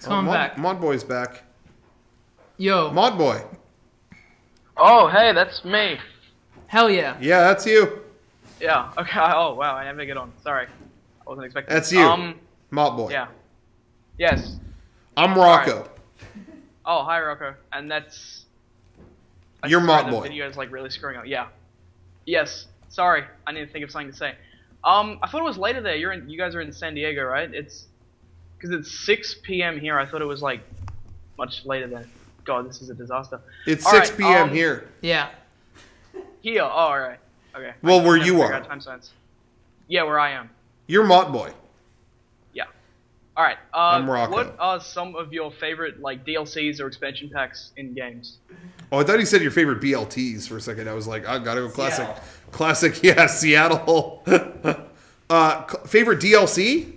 Come back. Motboy's back. Yo. Motboy. Oh, hey, that's me. Hell yeah. Yeah, that's you. Yeah. Okay. Oh, wow. I didn't make it on. Sorry. I wasn't expecting. That's you. Motboy. Yeah. Yes. I'm Rocco. Right. Oh, hi, Rocco. And that's. You're Motboy. The video is like really screwing up. Yeah. Yes. Sorry. I need to think of something to say. I thought it was later there. You guys are in San Diego, right? Because it's 6 p.m. here. I thought it was like much later than. God, this is a disaster. It's all 6 right, p.m. here. Yeah. Here. Oh, all right. Okay. Well, where you are. Time zones. Yeah, where I am. You're Motboy. Yeah. All right. I'm Rocco. What are some of your favorite like DLCs or expansion packs in games? Oh, I thought you said your favorite BLTs for a second. I was like, I gotta go classic. Classic, yeah, Seattle. Favorite DLC?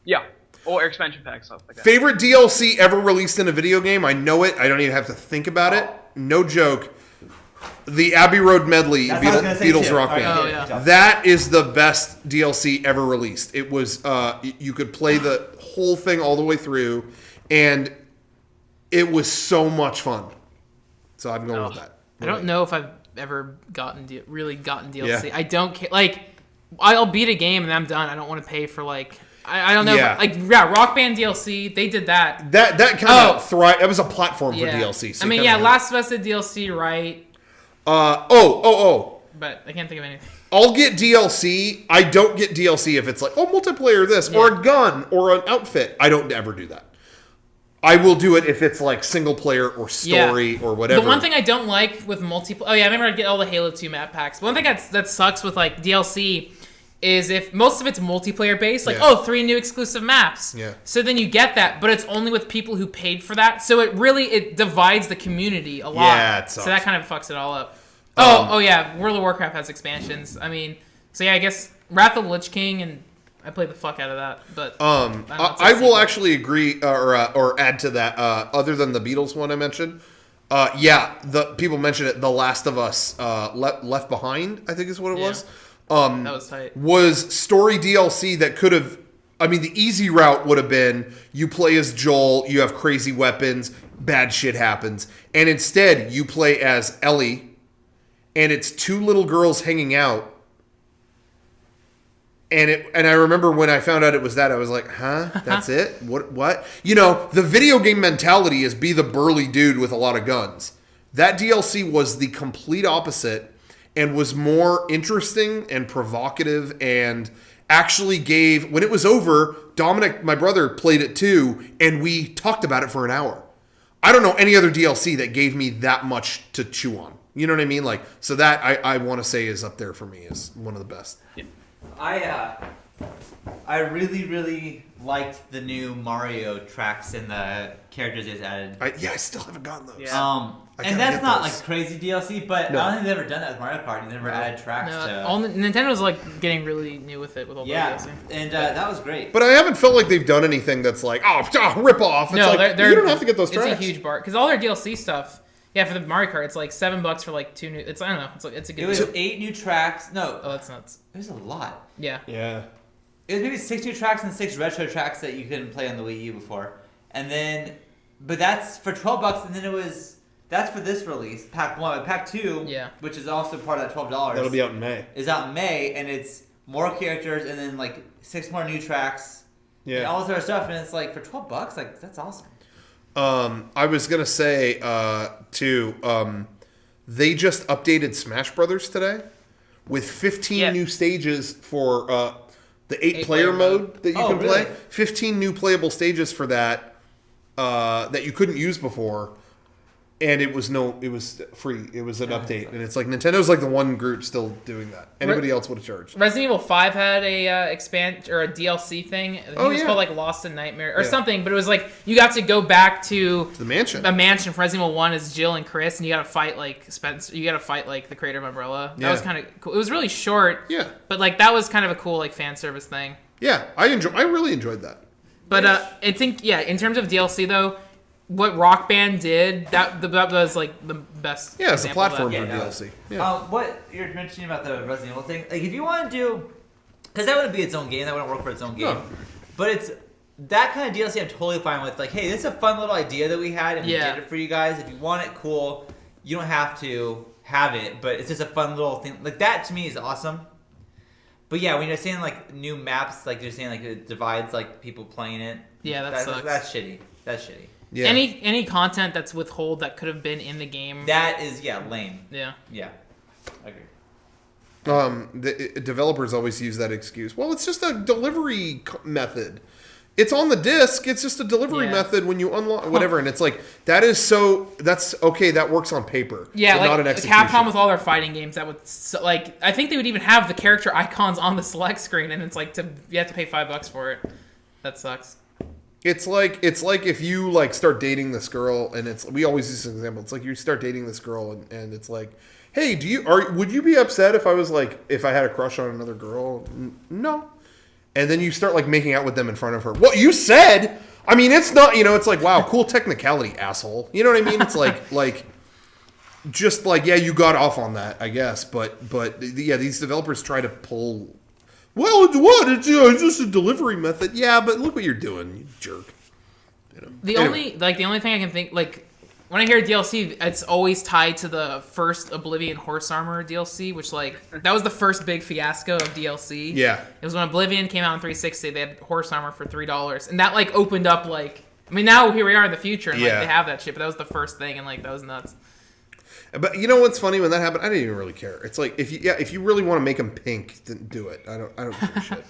Yeah. Or expansion packs, stuff like that. Favorite DLC ever released in a video game? I know it. I don't even have to think about it. No joke. The Abbey Road medley, Beatles Rock Band. Oh, yeah. That is the best DLC ever released. It was you could play the whole thing all the way through, and it was so much fun. So I'm going with that. I don't know if I've ever really gotten DLC. Yeah. I don't care. Like, I'll beat a game and I'm done. I don't want to pay for like. I don't know. Yeah. Rock Band DLC. They did that. That kind of thrived. That was a platform for DLC. So I mean, Last of Us did DLC, right? But I can't think of anything. I'll get DLC. I don't get DLC if it's like, multiplayer this, or a gun, or an outfit. I don't ever do that. I will do it if it's like single player or story or whatever. The one thing I don't like with multiplayer... Oh, yeah, I remember I get all the Halo 2 map packs. One thing that sucks with like DLC is if most of it's multiplayer based, like, 3 new exclusive maps. Yeah. So then you get that, but it's only with people who paid for that. So it divides the community a lot. Yeah, it sucks. So that kind of fucks it all up. Yeah, World of Warcraft has expansions. I mean, so yeah, I guess Wrath of the Lich King, and I played the fuck out of that. But I will actually agree or add to that. Other than the Beatles one I mentioned, the people mentioned it. The Last of Us, Left Behind, I think is what it was. That was tight. Was story DLC that could have. I mean, the easy route would have been you play as Joel, you have crazy weapons, bad shit happens, and instead you play as Ellie. And it's 2 little girls hanging out. And I remember when I found out it was that, I was like, huh? That's it? What? You know, the video game mentality is be the burly dude with a lot of guns. That DLC was the complete opposite and was more interesting and provocative and actually gave... When it was over, Dominic, my brother, played it too, and we talked about it for an hour. I don't know any other DLC that gave me that much to chew on. You know what I mean? Like, so that I want to say is up there for me as one of the best. Yeah. I really, really liked the new Mario tracks and the characters they added. I still haven't gotten those. Yeah. And that's not like crazy DLC, but I don't think they've ever done that with Mario Kart. They never added tracks to... Nintendo's like getting really new with it with all the DLC. And that was great. But I haven't felt like they've done anything that's like, rip off. It's like, you don't have to get those tracks. It's a huge bar because all their DLC stuff. Yeah, for the Mario Kart, it's like $7 for like 2 new. I don't know. It's a good. It was 8 new tracks. No, that's nuts. It was a lot. Yeah. Yeah. It was maybe 6 new tracks and 6 retro tracks that you couldn't play on the Wii U before, and then, but that's for $12, and then that's for this release, Pack 1. But Pack 2, which is also part of that $12. That'll be out in May. Is out in May, and it's more characters and then like 6 more new tracks. Yeah. And all this other stuff, and it's like for $12, like that's awesome. I was gonna say too. They just updated Smash Brothers today with 15 new stages for the 8-player mode that you can play. 15 new playable stages for that that you couldn't use before. And it was free. It was an update, and it's like Nintendo's like the one group still doing that. Anybody else would have charged. Resident Evil 5 had a expand or a DLC thing. I think it was called like Lost in Nightmare or something. But it was like you got to go back to the mansion. A mansion from Resident Evil 1 as Jill and Chris, and you got to fight like Spencer. You got to fight like the creator of Umbrella. That was kind of cool. It was really short. Yeah. But like that was kind of a cool like fan service thing. Yeah, I really enjoyed that. But I think in terms of DLC though. What Rock Band did, that was like the best. Yeah, it's a platform for DLC. Yeah. What you're mentioning about the Resident Evil thing, like if you want to do, because that wouldn't be its own game, that wouldn't work for its own game. No. But that kind of DLC I'm totally fine with. Like, hey, this is a fun little idea that we had, and we did it for you guys. If you want it, cool. You don't have to have it, but it's just a fun little thing. Like, that to me is awesome. But yeah, when you're saying like new maps, like you're saying like it divides like people playing it. Yeah, that sucks. That's shitty. That's shitty. Yeah. Any content that's withhold that could have been in the game. That is lame. Yeah. Yeah. I agree. The developers always use that excuse. Well, it's just a delivery method. It's on the disc. It's just a delivery method when you unlock whatever, and it's like that's okay. That works on paper. Yeah, like not an execution. Capcom with all their fighting games, that would like I think they would even have the character icons on the select screen, and it's like you have to pay $5 for it. That sucks. It's like if you like start dating this girl, and we always use this example. It's like you start dating this girl, and it's like, hey, would you be upset if I had a crush on another girl? No. And then you start like making out with them in front of her. Well, you said. I mean, it's not. It's like, wow, cool technicality, asshole. You know what I mean? It's like, just like, yeah, you got off on that, I guess. But yeah, these developers try to pull. Well, it's just a delivery method. Yeah, but look what you're doing, you jerk. The only thing I can think, like, when I hear DLC, it's always tied to the first Oblivion Horse Armor DLC, which, like, that was the first big fiasco of DLC. Yeah. It was when Oblivion came out in 360, they had Horse Armor for $3. And that, like, opened up, like... I mean, now here we are in the future, and, like, they have that shit, but that was the first thing, and, like, that was nuts. But you know what's funny? When that happened, I didn't even really care. It's like, if you really want to make them pink, then do it. I don't give a shit.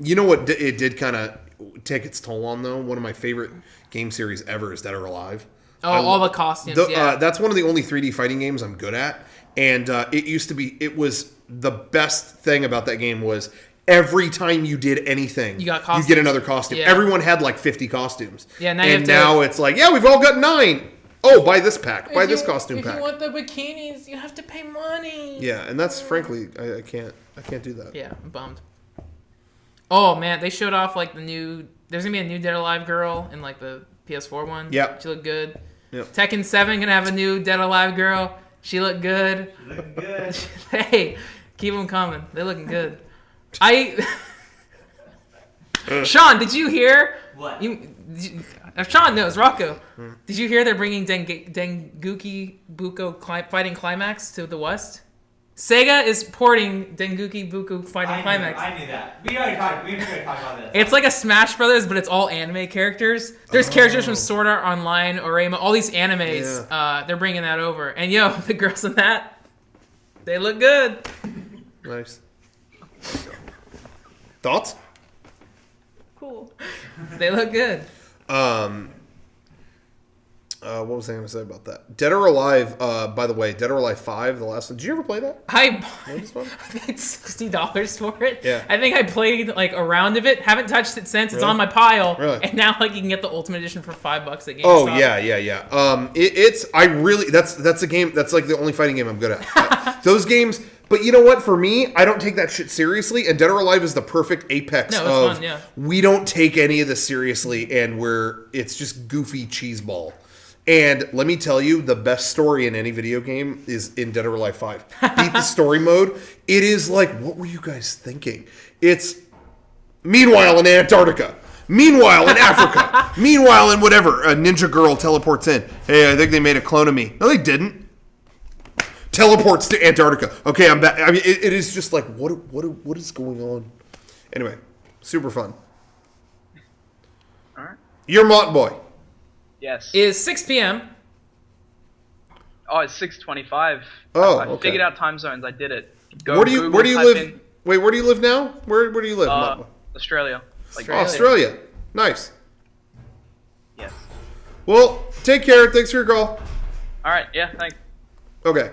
You know what it did kind of take its toll on, though? One of my favorite game series ever is Dead or Alive. Oh, all the costumes, that's one of the only 3D fighting games I'm good at. And it was the best thing about that game was every time you did anything, you get another costume. Yeah. Everyone had like 50 costumes. Yeah, now it's like, yeah, we've all got 9. Oh, buy this pack. Buy this costume pack. If you want the bikinis, you have to pay money. Yeah, and that's frankly, I can't do that. Yeah, I'm bummed. Oh man, they showed off like there's gonna be a new Dead or Alive girl in like the PS4 one. Yeah, she looked good. Yep. Tekken 7 gonna have a new Dead or Alive girl. She looked good. She looking good. Hey, keep them coming. They're looking good. Sean, did you hear? What? Sean knows, Rocco. Did you hear they're bringing Denguki Buko Fighting Climax to the West? Sega is porting Denguki Buko Fighting Climax. I knew that. We already talked about this. It's like a Smash Brothers, but it's all anime characters. There's characters from Sword Art Online, Orema, all these animes. Yeah. They're bringing that over. And yo, the girls in that, they look good. Nice. Thoughts? Cool. They look good. What was I going to say about that? Dead or Alive, by the way, Dead or Alive 5, the last one. Did you ever play that? I paid $60 for it. Yeah. I think I played like a round of it. Haven't touched it since. It's on my pile. Really? And now like you can get the Ultimate Edition for $5 at GameStop. Oh, yeah. That's a game, that's like the only fighting game I'm good at. Those games, but you know what? For me, I don't take that shit seriously, and Dead or Alive is the perfect apex of fun, yeah. We don't take any of this seriously, and it's just goofy cheeseball. And let me tell you, the best story in any video game is in Dead or Alive 5. Beat the story mode. It is like, what were you guys thinking? It's meanwhile in Antarctica. Meanwhile in Africa. Meanwhile in whatever. A ninja girl teleports in. Hey, I think they made a clone of me. No, they didn't. Teleports to Antarctica. Okay, I'm back. I mean, it is just like, what is going on? Anyway, super fun. All right. You're Motboy. Yes. Is 6 p.m. Oh, it's 6:25. Oh, I okay. figured out time zones. I did it. Where do you live? Wait, where do you live now? Where do you live? Australia. Australia. Nice. Yes. Well, take care. Thanks for your call. All right. Yeah. Thanks. Okay.